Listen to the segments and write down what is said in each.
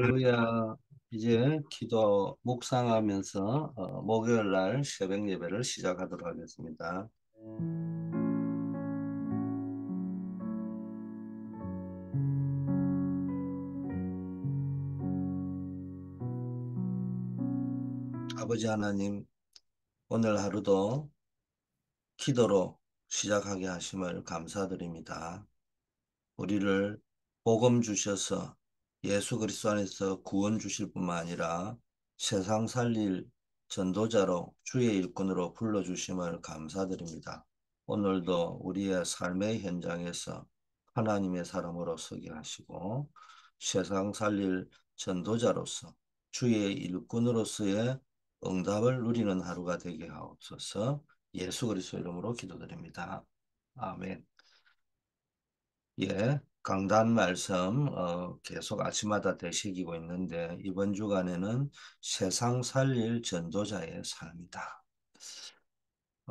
할렐루야. 이제 기도 묵상하면서 목요일 날 새벽 예배를 시작하도록 하겠습니다. 아버지 하나님, 오늘 하루도 기도로 시작하게 하심을 감사드립니다. 우리를 복음 주셔서 예수 그리스도 안에서 구원 주실 뿐만 아니라 세상 살릴 전도자로 주의 일꾼으로 불러주심을 감사드립니다. 오늘도 우리의 삶의 현장에서 하나님의 사람으로 서게 하시고 세상 살릴 전도자로서 주의 일꾼으로서의 응답을 누리는 하루가 되게 하옵소서. 예수 그리스도 이름으로 기도드립니다. 아멘. 예, 강단 말씀 계속 아침마다 되새기고 있는데 이번 주간에는 세상 살릴 전도자의 삶이다.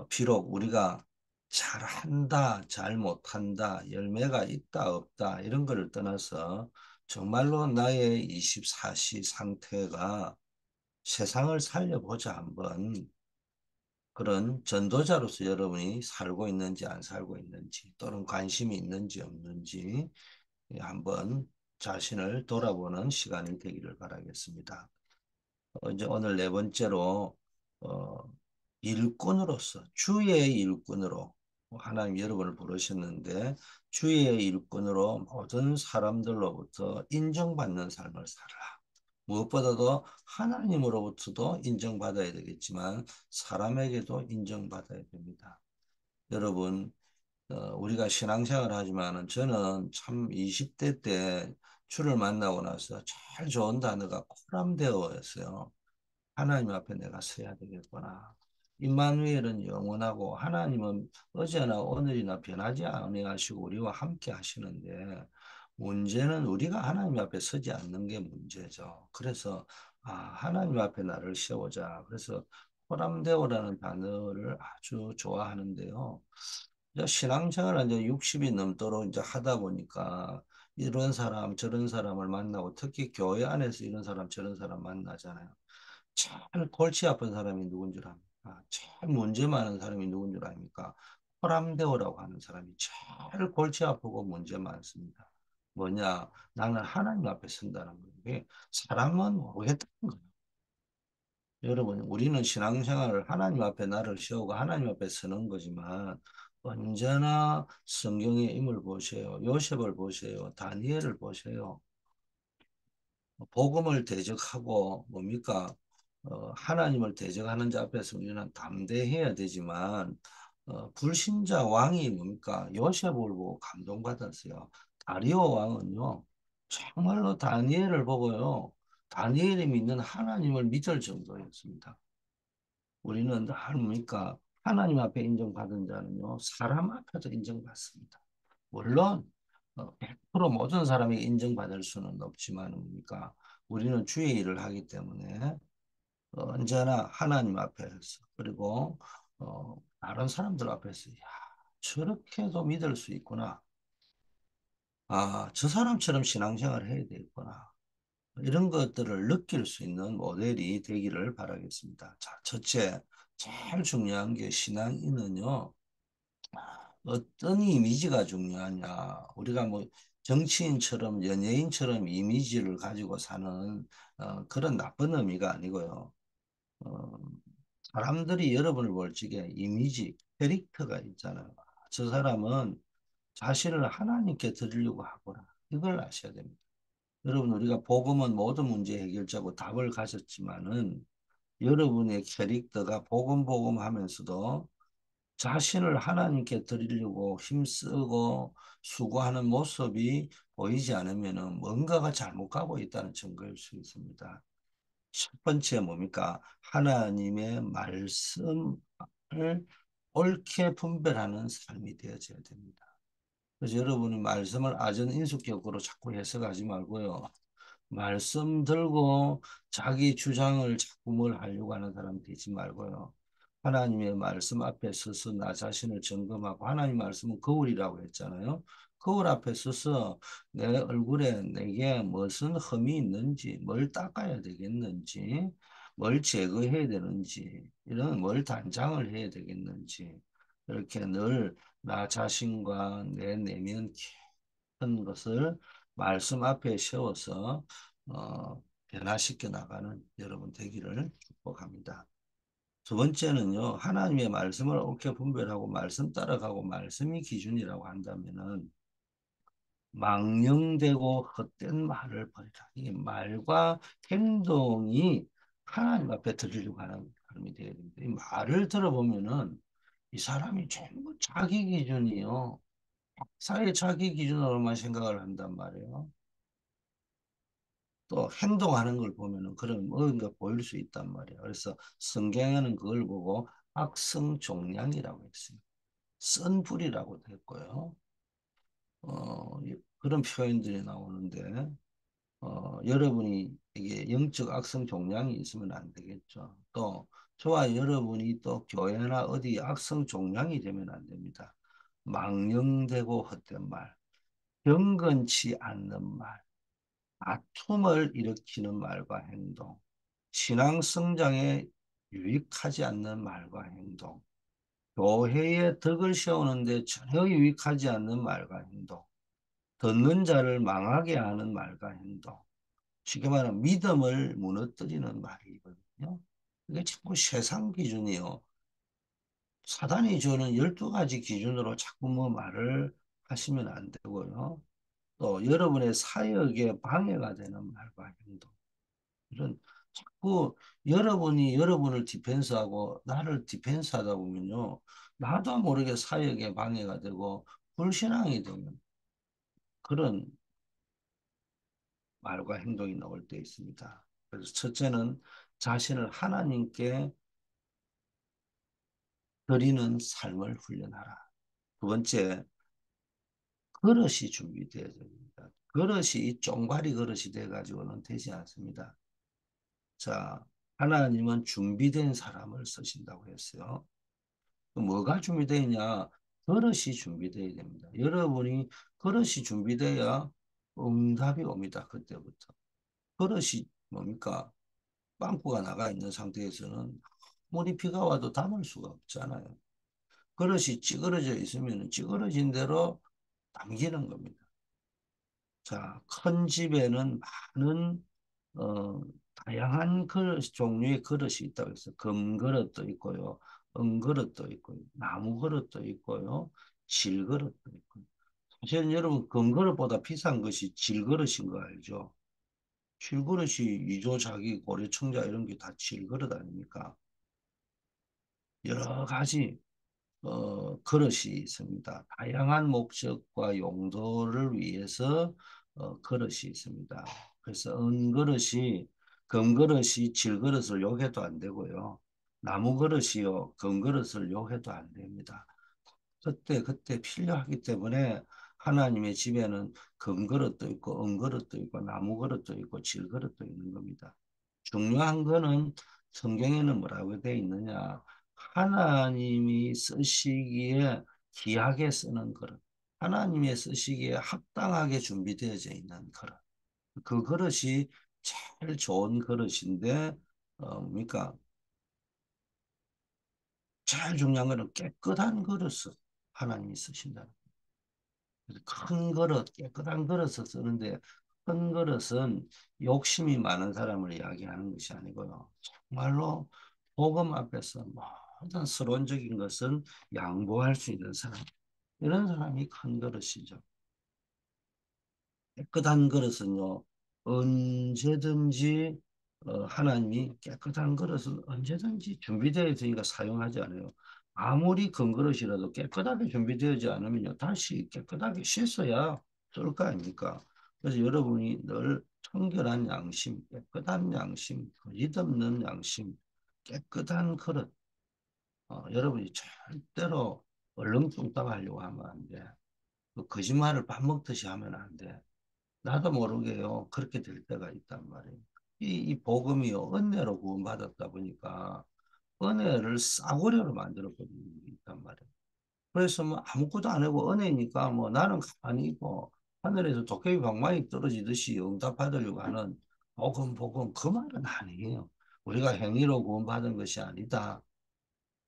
비록 우리가 잘한다, 잘 못한다, 열매가 있다, 없다 이런 거를 떠나서 정말로 나의 24시 상태가 세상을 살려보자 한번 그런 전도자로서 여러분이 살고 있는지 안 살고 있는지 또는 관심이 있는지 없는지 한번 자신을 돌아보는 시간이 되기를 바라겠습니다. 이제 오늘 네 번째로 어, 일꾼으로서 주의 일꾼으로 하나님 여러분을 부르셨는데 주의 일꾼으로 모든 사람들로부터 인정받는 삶을 살아라. 무엇보다도 하나님으로부터도 인정받아야 되겠지만 사람에게도 인정받아야 됩니다. 여러분 우리가 신앙생활을 하지만은 저는 참 20대 때 주를 만나고 나서 제일 좋은 단어가 코람데오였어요. 하나님 앞에 내가 서야 되겠구나. 임마누엘은 영원하고 하나님은 어제나 오늘이나 변하지 아니하시고 우리와 함께 하시는데 문제는 우리가 하나님 앞에 서지 않는 게 문제죠. 그래서 하나님 앞에 나를 세우자. 그래서 코람데오라는 단어를 아주 좋아하는데요. 이제 신앙생활을 이제 60이 넘도록 이제 하다 보니까 이런 사람 저런 사람을 만나고 특히 교회 안에서 이런 사람 저런 사람 만나잖아요. 제일 골치 아픈 사람이 누군 줄 압니까? 제일 문제 많은 사람이 누군 줄 압니까? 호람데오라고 하는 사람이 제일 골치 아프고 문제 많습니다. 뭐냐? 나는 하나님 앞에 선다는 거예요. 이게 사람은 모르겠다는 거예요. 여러분, 우리는 신앙생활을 하나님 앞에 나를 세우고 하나님 앞에 서는 거지만 언제나 성경의 인물 보세요. 요셉을 보세요. 다니엘을 보세요. 복음을 대적하고 뭡니까? 하나님을 대적하는 자 앞에서 우리는 담대해야 되지만 불신자 왕이 뭡니까? 요셉을 보고 감동받았어요. 다리오 왕은요. 정말로 다니엘을 보고요. 다니엘이 믿는 하나님을 믿을 정도였습니다. 우리는 뭡니까? 하나님 앞에 인정받은 자는요. 사람 앞에도 인정받습니다. 물론 100% 모든 사람이 인정받을 수는 없지만 뭡니까? 우리는 주의 일을 하기 때문에 언제나 하나님 앞에서 그리고 다른 사람들 앞에서 야, 저렇게도 믿을 수 있구나. 저 사람처럼 신앙생활을 해야 되겠구나. 이런 것들을 느낄 수 있는 모델이 되기를 바라겠습니다. 자, 첫째, 제일 중요한 게 신앙인은요. 어떤 이미지가 중요하냐. 우리가 뭐 정치인처럼 연예인처럼 이미지를 가지고 사는 그런 나쁜 의미가 아니고요. 어, 사람들이 여러분을 볼 적에 이미지, 캐릭터가 있잖아요. 저 사람은 자신을 하나님께 드리려고 하구나. 이걸 아셔야 됩니다. 여러분, 우리가 복음은 모든 문제 해결자고 답을 가졌지만은 여러분의 캐릭터가 복음 하면서도 자신을 하나님께 드리려고 힘쓰고 수고하는 모습이 보이지 않으면 뭔가가 잘못 가고 있다는 증거일 수 있습니다. 첫 번째 뭡니까? 하나님의 말씀을 옳게 분별하는 삶이 되어져야 됩니다. 그래서 여러분이 말씀을 아전인수격으로 자꾸 해석하지 말고요. 말씀 들고 자기 주장을 자꾸 뭘 하려고 하는 사람 되지 말고요. 하나님의 말씀 앞에 서서 나 자신을 점검하고 하나님 말씀은 거울이라고 했잖아요. 거울 앞에 서서 내 얼굴에 내게 무슨 흠이 있는지, 뭘 닦아야 되겠는지, 뭘 제거해야 되는지, 이런 뭘 단장을 해야 되겠는지, 이렇게 늘 나 자신과 내 내면 깊은 것을 말씀 앞에 세워서 변화시켜 나가는 여러분 되기를 축복합니다. 두 번째는요, 하나님의 말씀을 옳게 분별하고 말씀 따라가고 말씀이 기준이라고 한다면은 망령되고 헛된 말을 버리라. 이 말과 행동이 하나님 앞에 드리려고 하는 사람이 되어야 됩니다. 이 말을 들어보면은 이 사람이 전부 자기 기준이요. 사회 자기 기준으로만 생각을 한단 말이에요. 또 행동하는 걸 보면은 그런 뭔가 보일 수 있단 말이에요. 그래서 성경에는 그걸 보고 악성종량이라고 했어요. 쓴 불이라고 됐고요. 그런 표현들이 나오는데 여러분이 이게 영적 악성 종량이 있으면 안 되겠죠. 또 저와 여러분이 또 교회나 어디 악성 종량이 되면 안 됩니다. 망령되고 헛된 말, 경건치 않는 말, 다툼을 일으키는 말과 행동, 신앙 성장에 유익하지 않는 말과 행동, 교회의 덕을 세우는데 전혀 유익하지 않는 말과 행동, 듣는 자를 망하게 하는 말과 행동, 쉽게 말하면 믿음을 무너뜨리는 말이거든요. 이게 자꾸 세상 기준이요. 사단이 주는 12가지 기준으로 자꾸 뭐 말을 하시면 안 되고요. 또 여러분의 사역에 방해가 되는 말과 행동. 이런 자꾸 여러분이 여러분을 디펜스하고 나를 디펜스하다 보면요. 나도 모르게 사역에 방해가 되고 불신앙이 되는 그런 말과 행동이 나올 때 있습니다. 그래서 첫째는 자신을 하나님께 드리는 삶을 훈련하라. 두 번째, 그릇이 준비되어야 됩니다. 그릇이 이 쫑가리 그릇이 돼가지고는 되지 않습니다. 자, 하나님은 준비된 사람을 쓰신다고 했어요. 뭐가 준비되어 있냐? 그릇이 준비되어야 됩니다. 여러분이 그릇이 준비돼야 응답이 옵니다. 그때부터. 그릇이 뭡니까? 빵꾸가 나가 있는 상태에서는 아무리 비가 와도 담을 수가 없잖아요. 그릇이 찌그러져 있으면 찌그러진 대로 담기는 겁니다. 자, 큰 집에는 많은 어, 다양한 그릇, 종류의 그릇이 있다고 해서 금그릇도 있고요, 은그릇도 있고요, 나무 그릇도 있고요, 질그릇도 있고요. 사실은 여러분 금그릇보다 비싼 것이 질그릇인 거 알죠? 질그릇이 이조 자기 고려청자 이런 게 다 질그릇 아닙니까? 여러 가지 그릇이 있습니다. 다양한 목적과 용도를 위해서 그릇이 있습니다. 그래서 은그릇이 금그릇이 질그릇을 욕해도 안 되고요. 나무 그릇이요 금그릇을 욕해도 안 됩니다. 그때 필요하기 때문에 하나님의 집에는 금그릇도 있고 은그릇도 있고 나무 그릇도 있고 질그릇도 있는 겁니다. 중요한 거는 성경에는 뭐라고 되어 있느냐? 하나님이 쓰시기에 귀하게 쓰는 그릇. 하나님의 쓰시기에 합당하게 준비되어져 있는 그릇. 그 그릇이 제일 좋은 그릇인데, 뭡니까? 제일 중요한 거는 깨끗한 그릇을 하나님이 쓰신다. 큰 그릇, 깨끗한 그릇을 쓰는데 큰 그릇은 욕심이 많은 사람을 이야기하는 것이 아니고요. 정말로 복음 앞에서 모든 서론적인 것은 양보할 수 있는 사람. 이런 사람이 큰 그릇이죠. 깨끗한 그릇은요, 언제든지 하나님이 깨끗한 그릇은 언제든지 준비되어 있으니까 사용하지 않아요. 아무리 큰 그릇이라도 깨끗하게 준비되지 않으면요, 다시 깨끗하게 씻어야 쓸 거 아닙니까? 그래서 여러분이 늘 청결한 양심, 깨끗한 양심, 거짓 없는 양심, 깨끗한 그릇, 여러분이 절대로 얼렁뚱땅하려고 하면 안 돼. 그 거짓말을 밥 먹듯이 하면 안 돼. 나도 모르게요. 그렇게 될 때가 있단 말이에요. 이 복음이요. 은혜로 구원받았다 보니까 은혜를 싸구려로 만들어 버리는 게 있단 말이에요. 그래서 뭐 아무것도 안 하고 은혜니까 뭐 나는 가만히 있고 하늘에서 도깨비 방망이 떨어지듯이 응답받으려고 하는 복음 복음 그 말은 아니에요. 우리가 행위로 구원받은 것이 아니다.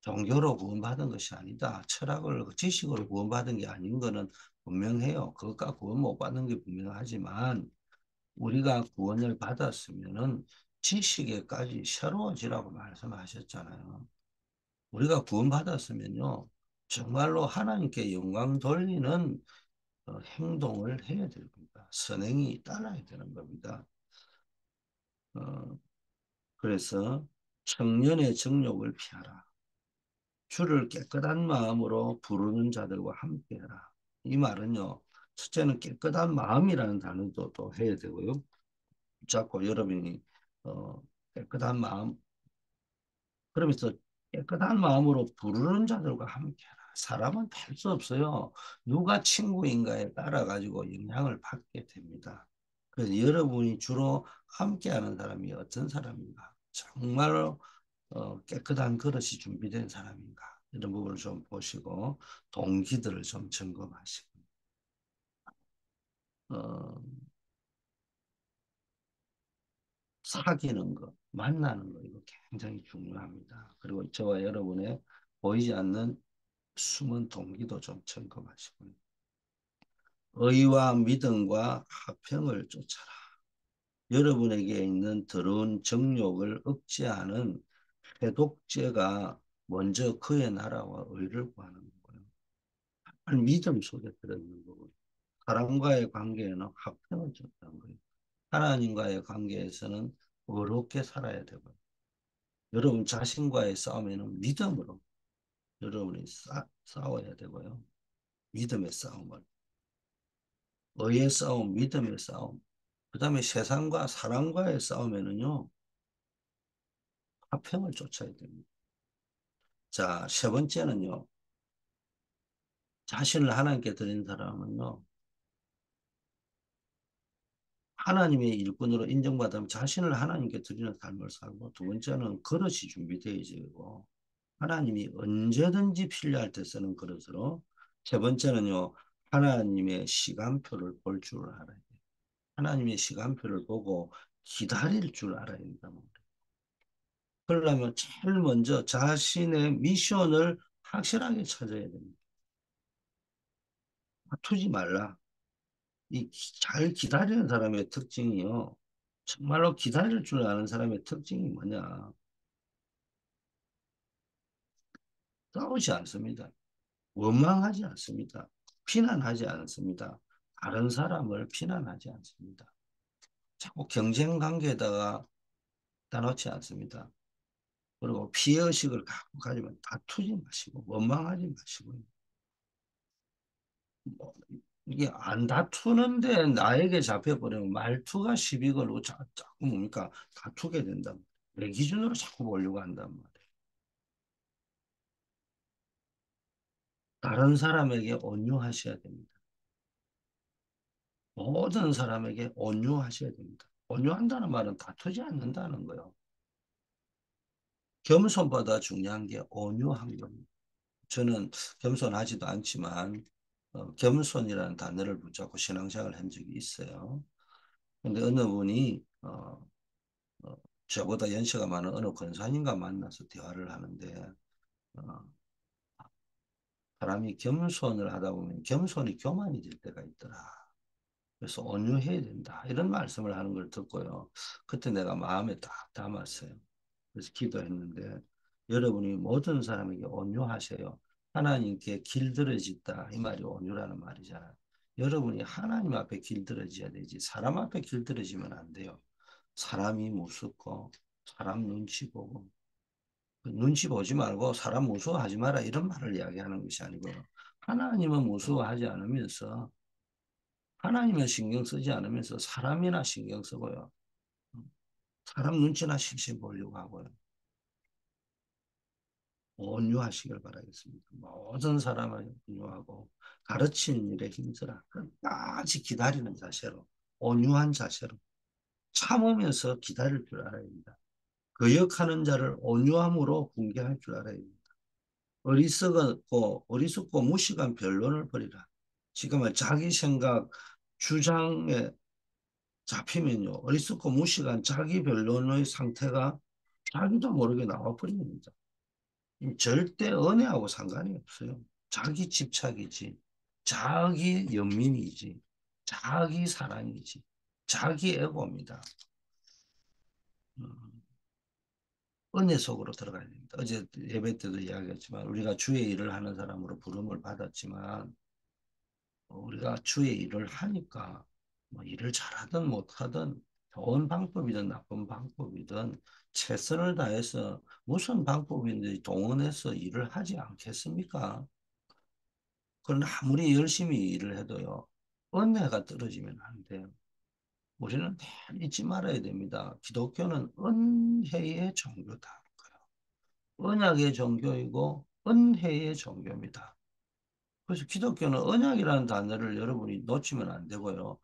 종교로 구원받은 것이 아니다. 철학을 지식으로 구원받은 게 아닌 거는 분명해요. 그것과 구원 못 받는 게 분명하지만 우리가 구원을 받았으면은 지식에까지 새로워지라고 말씀하셨잖아요. 우리가 구원받았으면요. 정말로 하나님께 영광 돌리는 행동을 해야 될 겁니다. 선행이 따라야 되는 겁니다. 어, 그래서 청년의 정욕을 피하라. 주를 깨끗한 마음으로 부르는 자들과 함께해라. 이 말은요. 첫째는 깨끗한 마음이라는 단어도 또 해야 되고요. 자꾸 여러분이 깨끗한 마음 그러면서 깨끗한 마음으로 부르는 자들과 함께하라. 사람은 별 수 없어요. 누가 친구인가에 따라 가지고 영향을 받게 됩니다. 그래서 여러분이 주로 함께하는 사람이 어떤 사람인가? 정말로 깨끗한 그릇이 준비된 사람인가? 이런 부분을 좀 보시고 동기들을 좀 점검하시고 어, 사귀는 것, 만나는 것 이거 굉장히 중요합니다. 그리고 저와 여러분의 보이지 않는 숨은 동기도 좀 점검하시고요. 의와 믿음과 화평을 쫓아라. 여러분에게 있는 더러운 정욕을 억제하는 해독제가 먼저 그의 나라와 의를 구하는 거고요. 믿음 속에 들어있는 거고 사람과의 관계에는 화평을 쫓는 거예요. 하나님과의 관계에서는 의롭게 살아야 되고요. 여러분 자신과의 싸움에는 믿음으로 여러분이 싸워야 되고요. 믿음의 싸움을. 의의 싸움, 믿음의 싸움. 그 다음에 세상과 사람과의 싸움에는요, 화평을 쫓아야 됩니다. 자, 세 번째는요, 자신을 하나님께 드린 사람은요, 하나님의 일꾼으로 인정받으면 자신을 하나님께 드리는 삶을 살고, 두 번째는 그릇이 준비되어지고, 하나님이 언제든지 필요할 때 쓰는 그릇으로, 세 번째는요, 하나님의 시간표를 볼 줄 알아야 돼요. 하나님의 시간표를 보고 기다릴 줄 알아야 된다. 그러려면 제일 먼저 자신의 미션을 확실하게 찾아야 됩니다. 다투지 말라. 이 잘 기다리는 사람의 특징이요. 정말로 기다릴 줄 아는 사람의 특징이 뭐냐. 싸우지 않습니다. 원망하지 않습니다. 비난하지 않습니다. 다른 사람을 비난하지 않습니다. 자꾸 경쟁 관계에다가 따놓지 않습니다. 그리고 피해의식을 갖고 가지면 다투지 마시고 원망하지 마시고 뭐, 이게 안 다투는데 나에게 잡혀버리면 말투가 시비 걸고 자꾸 뭡니까 다투게 된단 말이에요. 내 기준으로 자꾸 보려고 한단 말이에요. 다른 사람에게 온유하셔야 됩니다. 모든 사람에게 온유하셔야 됩니다. 온유한다는 말은 다투지 않는다는 거예요. 겸손보다 중요한 게 온유한 겁니다. 저는 겸손하지도 않지만 겸손이라는 단어를 붙잡고 신앙생활을 한 적이 있어요. 근데 어느 분이 어, 저보다 연세가 많은 어느 권사님과 만나서 대화를 하는데 어, 사람이 겸손을 하다 보면 겸손이 교만이 될 때가 있더라. 그래서 온유해야 된다. 이런 말씀을 하는 걸 듣고요. 그때 내가 마음에 딱 담았어요. 그래서 기도했는데 여러분이 모든 사람에게 온유하세요. 하나님께 길들여진다. 이 말이 온유라는 말이잖아요. 여러분이 하나님 앞에 길들여져야 되지 사람 앞에 길들여지면 안 돼요. 사람이 무섭고 사람 눈치 보고 그 눈치 보지 말고 사람 무서워하지 마라 이런 말을 이야기하는 것이 아니고요. 하나님은 무서워하지 않으면서 하나님은 신경 쓰지 않으면서 사람이나 신경 쓰고요. 사람 눈치나 실실 보려고 하고요. 온유하시길 바라겠습니다. 모든 사람을 온유하고 가르치는 일에 힘쓰라. 끝까지 기다리는 자세로 온유한 자세로 참으면서 기다릴 줄 알아야 합니다. 거역하는 자를 온유함으로 붕괴할 줄 알아야 합니다. 어리석고 무식한 변론을 벌이라. 지금은 자기 생각, 주장에 잡히면요. 어리석고 무식한 자기 변론의 상태가 자기도 모르게 나와버립니다. 절대 은혜하고 상관이 없어요. 자기 집착이지, 자기 연민이지, 자기 사랑이지, 자기 애고입니다. 음, 은혜 속으로 들어가야 됩니다. 어제 예배 때도 이야기했지만 우리가 주의 일을 하는 사람으로 부름을 받았지만 우리가 주의 일을 하니까 뭐 일을 잘하든 못하든 좋은 방법이든 나쁜 방법이든 최선을 다해서 무슨 방법인지 동원해서 일을 하지 않겠습니까? 그러나 아무리 열심히 일을 해도요, 은혜가 떨어지면 안 돼요. 우리는 늘 잊지 말아야 됩니다. 기독교는 은혜의 종교다. 언약의 종교이고 은혜의 종교입니다. 그래서 기독교는 언약이라는 단어를 여러분이 놓치면 안 되고요.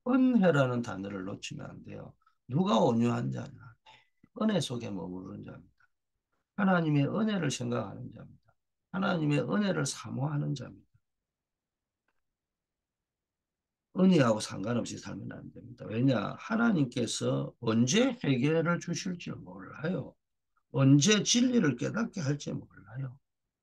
은혜라는 단어를 놓치면 안 돼요. 누가 온유한 자냐? 은혜 속에 머무르는 자입니다. 하나님의 은혜를 생각하는 자입니다. 하나님의 은혜를 사모하는 자입니다. 은혜하고 상관없이 살면 안 됩니다. 왜냐? 하나님께서 언제 회개를 주실지 몰라요. 언제 진리를 깨닫게 할지 몰라요.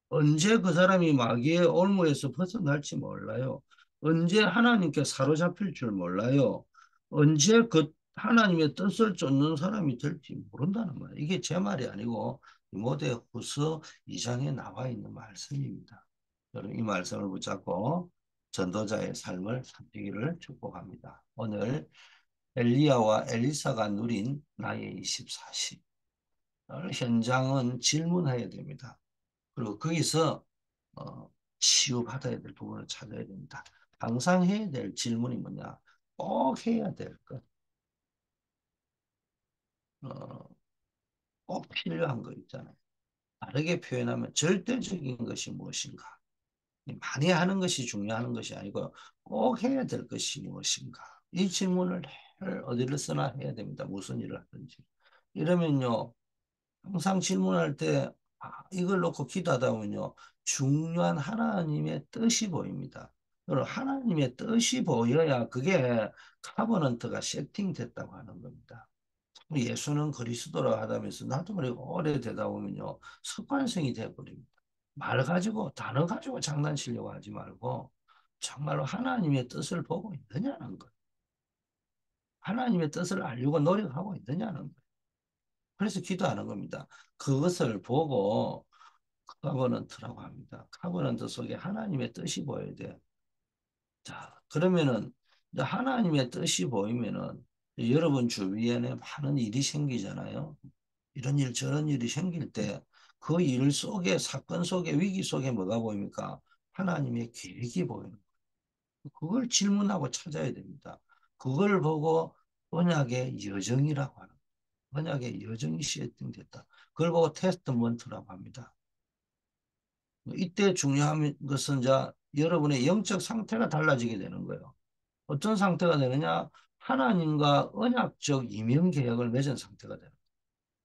언제 그 사람이 마귀의 올무에서 벗어날지 몰라요. 언제 하나님께 사로잡힐 줄 몰라요. 언제 그 하나님의 뜻을 쫓는 사람이 될지 모른다는 거예요. 이게 제 말이 아니고 디모데후서 2장에 나와 있는 말씀입니다. 여러분 이 말씀을 붙잡고 전도자의 삶을 살피기를 축복합니다. 오늘 엘리야와 엘리사가 누린 나의 24시. 현장은 질문해야 됩니다. 그리고 거기서 어, 치유받아야 될 부분을 찾아야 됩니다. 항상 해야 될 질문이 뭐냐? 꼭 해야 될 것, 어, 꼭 필요한 거 있잖아요. 다르게 표현하면 절대적인 것이 무엇인가? 많이 하는 것이 중요한 것이 아니고 꼭 해야 될 것이 무엇인가? 이 질문을 어디를 쓰나 해야 됩니다. 무슨 일을 하든지. 이러면요, 항상 질문할 때 이걸 놓고 기도하다 보면요. 중요한 하나님의 뜻이 보입니다. 여러분 하나님의 뜻이 보여야 그게 카버넌트가 세팅됐다고 하는 겁니다. 예수는 그리스도라 하다면서 나도 모르고 오래되다 보면요. 습관성이 돼버립니다. 말 가지고 단어 가지고 장난치려고 하지 말고 정말로 하나님의 뜻을 보고 있느냐는 거예요. 하나님의 뜻을 알려고 노력하고 있느냐는 거예요. 그래서 기도하는 겁니다. 그것을 보고 카버넌트라고 합니다. 카버넌트 속에 하나님의 뜻이 보여야 돼. 자, 그러면은 이제 하나님의 뜻이 보이면은 여러분 주위에는 많은 일이 생기잖아요. 이런 일 저런 일이 생길 때 그 일 속에 사건 속에 위기 속에 뭐가 보입니까? 하나님의 계획이 보이는 거예요. 그걸 질문하고 찾아야 됩니다. 그걸 보고 언약의 여정이라고 하는 거예요. 언약의 여정이 세팅됐다. 그걸 보고 테스트먼트라고 합니다. 이때 중요한 것은 이제 여러분의 영적 상태가 달라지게 되는 거예요. 어떤 상태가 되느냐? 하나님과 언약적 이면 계약을 맺은 상태가 되는 거예요.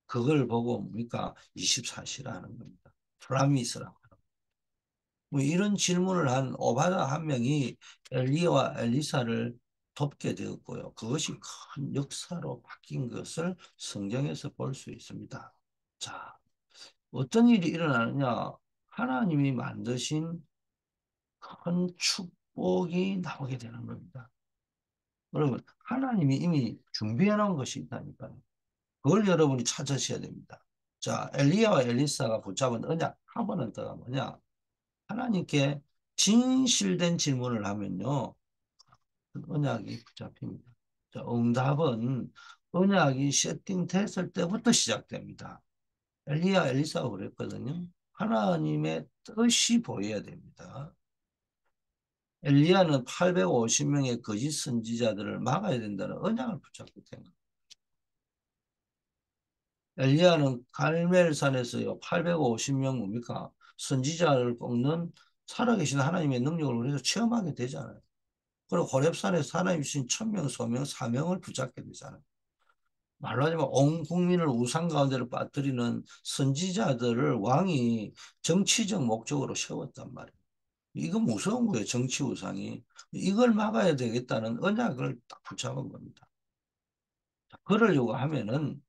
그걸 보고 뭡니까? 24시라는 겁니다. 프라미스라고. 뭐 이런 질문을 한 오바다 한 명이 엘리야와 엘리사를 돕게 되었고요. 그것이 큰 역사로 바뀐 것을 성경에서 볼 수 있습니다. 자, 어떤 일이 일어나느냐? 하나님이 만드신 큰 축복이 나오게 되는 겁니다. 여러분, 하나님이 이미 준비해 놓은 것이 있다니까요. 그걸 여러분이 찾으셔야 됩니다. 자, 엘리야와 엘리사가 붙잡은 언약 한 번은 더가 뭐냐? 하나님께 진실된 질문을 하면요. 그 언약이 붙잡힙니다. 자, 응답은 언약이 세팅됐을 때부터 시작됩니다. 엘리야, 엘리사가 그랬거든요. 하나님의 뜻이 보여야 됩니다. 엘리야는 850명의 거짓 선지자들을 막아야 된다는 언약을 붙잡고 된 겁니다. 엘리야는 갈멜산에서요 850명 뭡니까? 선지자를 꺾는 살아계신 하나님의 능력을 그래서 체험하게 되잖아요. 그리고 호렙산에서 하나님 주신 천명, 소명, 사명을 붙잡게 되잖아요. 말로 하자면 온 국민을 우상 가운데로 빠뜨리는 선지자들을 왕이 정치적 목적으로 세웠단 말이에요. 이거 무서운 거예요, 정치 우상이. 이걸 막아야 되겠다는 언약을 딱 붙잡은 겁니다. 그러려고 하면은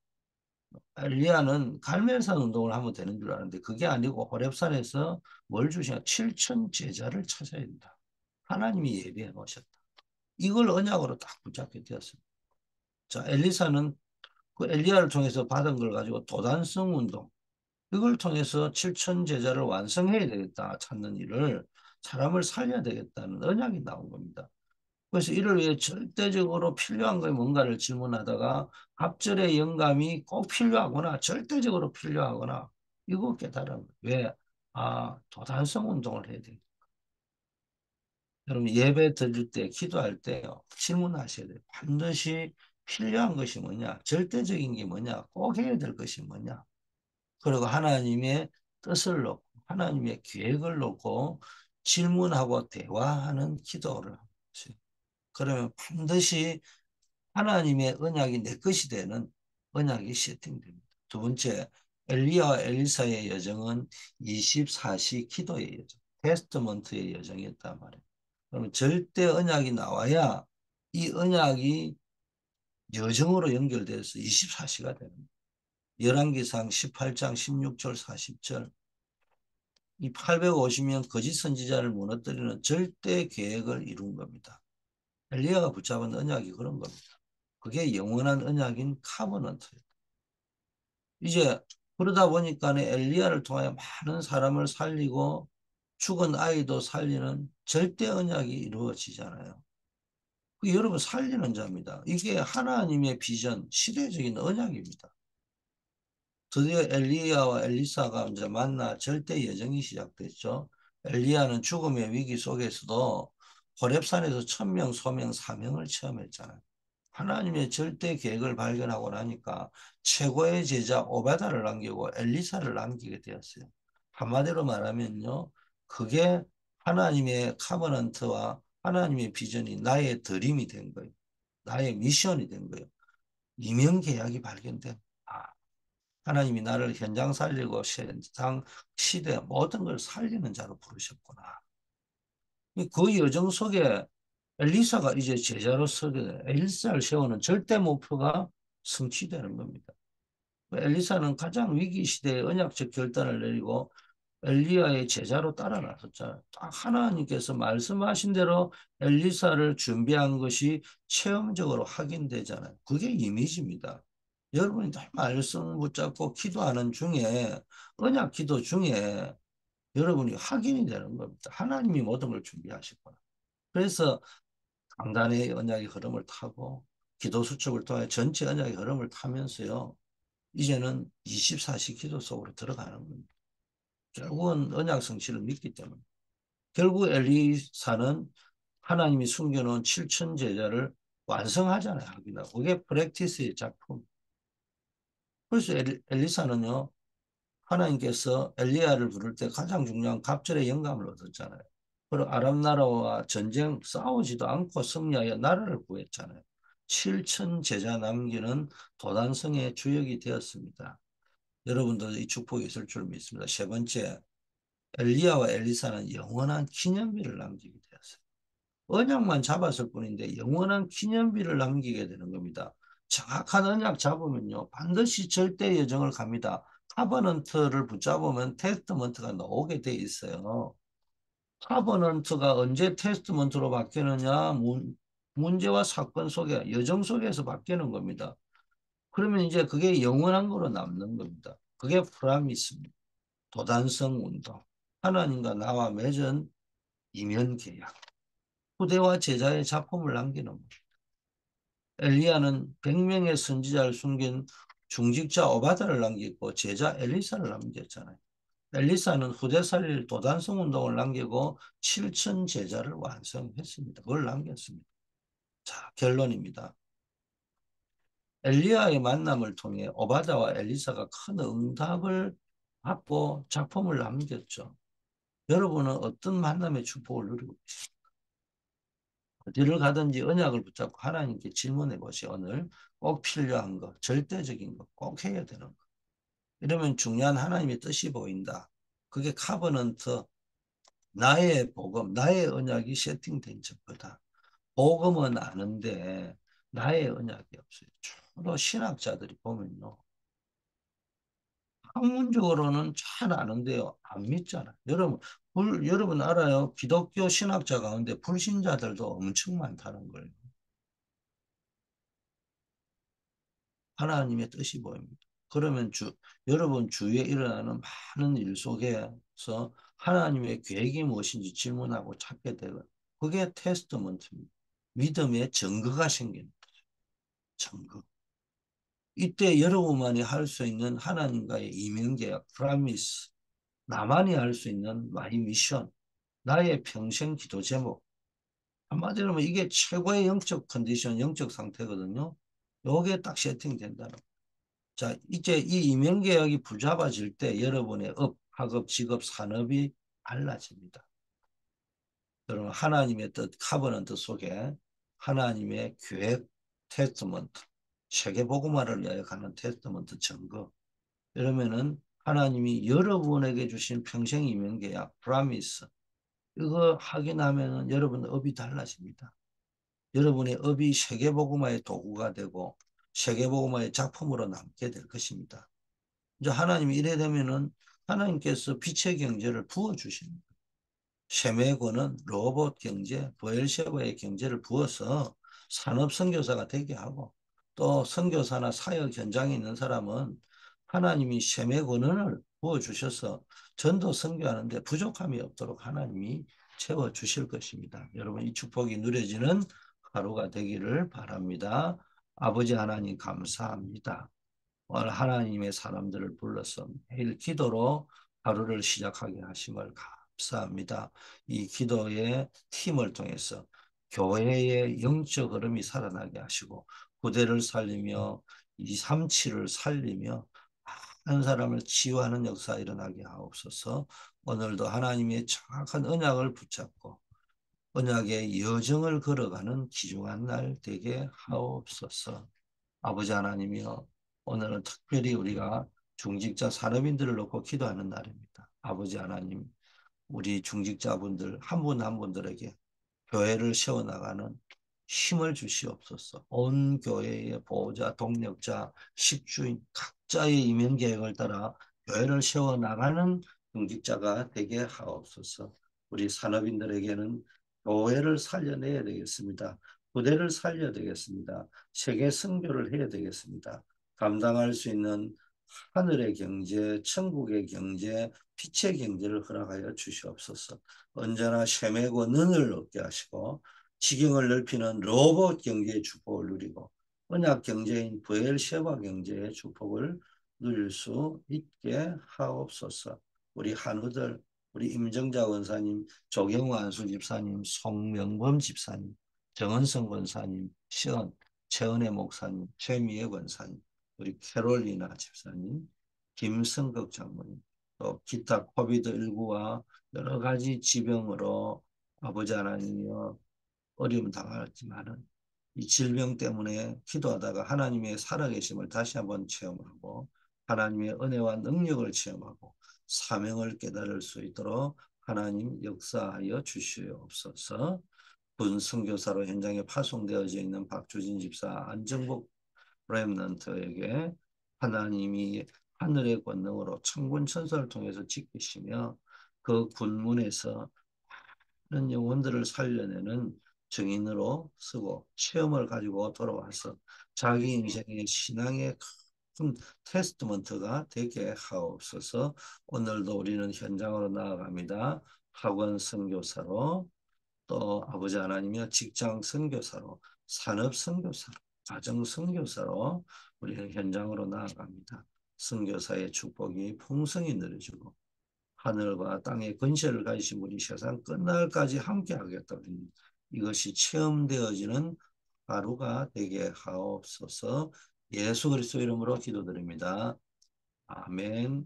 엘리야는 갈멜산 운동을 하면 되는 줄 아는데 그게 아니고 호렙산에서 뭘 주시냐? 7천 제자를 찾아야 된다. 하나님이 예비해 놓으셨다. 이걸 언약으로 딱 붙잡게 되었습니다. 자, 엘리사는 그 엘리야를 통해서 받은 걸 가지고 도단성 운동, 이걸 통해서 7천 제자를 완성해야 되겠다 찾는 일을 사람을 살려야 되겠다는 언약이 나온 겁니다. 그래서 이를 위해 절대적으로 필요한 게 뭔가를 질문하다가 갑절의 영감이 꼭 필요하거나 절대적으로 필요하거나 이거 깨달은 거예요. 왜? 아, 도단성 운동을 해야 돼. 여러분 예배 드릴 때 기도할 때요 질문하셔야 돼요. 반드시 필요한 것이 뭐냐? 절대적인 게 뭐냐? 꼭 해야 될 것이 뭐냐? 그리고 하나님의 뜻을 놓고 하나님의 계획을 놓고 질문하고 대화하는 기도를 하세요. 그러면 반드시 하나님의 언약이 내 것이 되는 언약이 세팅됩니다. 두 번째, 엘리야와 엘리사의 여정은 24시 기도의 여정, 테스트먼트의 여정이었단 말이에요. 그러면 절대 언약이 나와야 이 언약이 여정으로 연결돼서 24시가 되는 거예요. 열왕기상 18장 16절 40절 이 850명 거짓 선지자를 무너뜨리는 절대 계획을 이룬 겁니다. 엘리야가 붙잡은 언약이 그런 겁니다. 그게 영원한 언약인 카버넌트예요. 이제 그러다 보니까 엘리야를 통하여 많은 사람을 살리고 죽은 아이도 살리는 절대 언약이 이루어지잖아요. 그 여러분 살리는 자입니다. 이게 하나님의 비전, 시대적인 언약입니다. 드디어 엘리야와 엘리사가 이제 만나 절대 여정이 시작됐죠. 엘리야는 죽음의 위기 속에서도 호렙산에서 천명, 소명, 사명을 체험했잖아요. 하나님의 절대 계획을 발견하고 나니까 최고의 제자 오바다를 남기고 엘리사를 남기게 되었어요. 한마디로 말하면요. 그게 하나님의 카버넌트와 하나님의 비전이 나의 드림이 된 거예요. 나의 미션이 된 거예요. 이명 계약이 발견된. 아, 하나님이 나를 현장 살리고 세상 시대 모든 걸 살리는 자로 부르셨구나. 그 여정 속에 엘리사가 이제 제자로 서게 돼. 엘리사를 세우는 절대 목표가 성취되는 겁니다. 엘리사는 가장 위기 시대에 언약적 결단을 내리고 엘리야의 제자로 따라 나섰잖아요. 딱 하나님께서 말씀하신 대로 엘리사를 준비한 것이 체험적으로 확인되잖아요. 그게 이미지입니다. 여러분이 말씀 붙잡고 기도하는 중에 언약 기도 중에 여러분이 확인이 되는 겁니다. 하나님이 모든 걸 준비하셨구나. 그래서 강단의 언약의 흐름을 타고 기도 수첩을 통해 전체 언약의 흐름을 타면서요. 이제는 24시 기도 속으로 들어가는 겁니다. 결국은 언약 성취를 믿기 때문에. 결국 엘리사는 하나님이 숨겨놓은 7천 제자를 완성하잖아요. 하기나. 그게 프랙티스의 작품. 그래서 엘리사는요. 하나님께서 엘리야를 부를 때 가장 중요한 갑절의 영감을 얻었잖아요. 그리고 아람 나라와 전쟁 싸우지도 않고 승리하여 나라를 구했잖아요. 7천 제자 남기는 도단성의 주역이 되었습니다. 여러분도 이 축복이 있을 줄 믿습니다. 세 번째, 엘리야와 엘리사는 영원한 기념비를 남기게 되었어요. 언약만 잡았을 뿐인데 영원한 기념비를 남기게 되는 겁니다. 정확한 언약 잡으면요. 반드시 절대 여정을 갑니다. 카버넌트를 붙잡으면 테스트먼트가 나오게 돼 있어요. 카버넌트가 언제 테스트먼트로 바뀌느냐? 문제와 사건 속에, 여정 속에서 바뀌는 겁니다. 그러면 이제 그게 영원한 거로 남는 겁니다. 그게 프라미스입니다. 도단성 운동. 하나님과 나와 맺은 이면 계약. 후대와 제자의 작품을 남기는 겁니다. 엘리야는 100명의 선지자를 숨긴 중직자 오바다를 남기고 제자 엘리사를 남겼잖아요. 엘리사는 후대 살릴 도단성 운동을 남기고 7천 제자를 완성했습니다. 그걸 남겼습니다. 자, 결론입니다. 엘리야의 만남을 통해 오바다와 엘리사가 큰 응답을 받고 작품을 남겼죠. 여러분은 어떤 만남의 축복을 누리고 계십니까? 어디를 가든지 언약을 붙잡고 하나님께 질문해 보세요. 오늘 꼭 필요한 거, 절대적인 거, 꼭 해야 되는 거. 이러면 중요한 하나님의 뜻이 보인다. 그게 카버넌트, 나의 복음, 나의 언약이 세팅된 적거다. 복음은 아는데 나의 언약이 없어요. 주로 신학자들이 보면요. 학문적으로는 잘 아는데요. 안 믿잖아요. 여러분 알아요? 기독교 신학자 가운데 불신자들도 엄청 많다는 걸. 하나님의 뜻이 보입니다. 그러면 여러분 주위에 일어나는 많은 일 속에서 하나님의 계획이 무엇인지 질문하고 찾게 되고 그게 테스트먼트입니다. 믿음의 증거가 생기는 증거. 이때 여러분만이 할 수 있는 하나님과의 이면계약, 프라미스, 나만이 할 수 있는 마이 미션, 나의 평생 기도 제목. 한마디로 하면 이게 최고의 영적 컨디션, 영적 상태거든요. 요게 딱 세팅된다는. 자, 이제 이 임용계약이 붙잡아질 때 여러분의 업, 학업, 직업, 산업이 달라집니다. 여러분 하나님의 뜻, 카버넌트 속에 하나님의 계획, 테스트먼트, 세계복음화를 위하여 가는 테스트먼트 증거. 이러면은 하나님이 여러분에게 주신 평생 임용계약, 프라미스, 이거 확인하면은 여러분 업이 달라집니다. 여러분의 업이 세계복음화의 도구가 되고 세계복음화의 작품으로 남게 될 것입니다. 이제 하나님이 이래 되면은 하나님께서 빛의 경제를 부어주십니다. 셰메고는 로봇 경제, 부엘셰바의 경제를 부어서 산업 선교사가 되게 하고 또 선교사나 사역 현장에 있는 사람은 하나님이 셰메 권한을 부어주셔서 전도 선교하는데 부족함이 없도록 하나님이 채워주실 것입니다. 여러분 이 축복이 누려지는 하루가 되기를 바랍니다. 아버지 하나님 감사합니다. 오늘 하나님의 사람들을 불러서 매일 기도로 하루를 시작하게 하심을 감사합니다. 이 기도의 팀을 통해서 교회의 영적 흐름이 살아나게 하시고 구대를 살리며 237을 살리며 많은 사람을 치유하는 역사 일어나게 하옵소서. 오늘도 하나님의 정확한 언약을 붙잡고 언약의 여정을 걸어가는 귀중한 날 되게 하옵소서. 아버지 하나님이여, 오늘은 특별히 우리가 중직자 산업인들을 놓고 기도하는 날입니다. 아버지 하나님, 우리 중직자분들 한 분 한 분들에게 교회를 세워나가는 힘을 주시옵소서. 온 교회의 보호자, 동력자, 식주인 각자의 이면 계획을 따라 교회를 세워나가는 중직자가 되게 하옵소서. 우리 산업인들에게는 교회를 살려내야 되겠습니다. 부대를 살려야 되겠습니다. 세계 선교를 해야 되겠습니다. 감당할 수 있는 하늘의 경제, 천국의 경제, 빛의 경제를 허락하여 주시옵소서. 언제나 셈매고 능을 얻게 하시고 지경을 넓히는 로봇 경제의 축복을 누리고 언약 경제인 부엘셰바 경제의 축복을 누릴 수 있게 하옵소서. 우리 한우들, 우리 임정자 원사님, 조경호 안수 집사님, 송명범 집사님, 정은성 권사님, 최은혜 목사님, 최미애 권사님, 우리 캐롤리나 집사님, 김성극 장모님, 또 기타 코비드19와 여러 가지 지병으로 아버지 하나님이여 어려움 당하지만은 이 질병 때문에 기도하다가 하나님의 살아계심을 다시 한번 체험하고 하나님의 은혜와 능력을 체험하고 사명을 깨달을 수 있도록 하나님 역사하여 주시옵소서. 군 선교사로 현장에 파송되어져 있는 박주진 집사, 안정복 렘넌트에게 하나님이 하늘의 권능으로 천군 천사를 통해서 지키시며 그 군문에서 많은 영혼들을 살려내는 증인으로 쓰고 체험을 가지고 돌아와서 자기 인생의 신앙의 큰 테스트먼트가 되게 하옵소서. 오늘도 우리는 현장으로 나아갑니다. 학원 선교사로 또 아버지 하나님이여 직장 선교사로 산업 선교사로 가정 선교사로 우리는 현장으로 나아갑니다. 선교사의 축복이 풍성히 누려지고 하늘과 땅의 근세를 가지신 분이 세상 끝날까지 함께 하겠다는 이것이 체험되어지는 하루가 되게 하옵소서. 예수 그리스도 이름으로 기도드립니다. 아멘.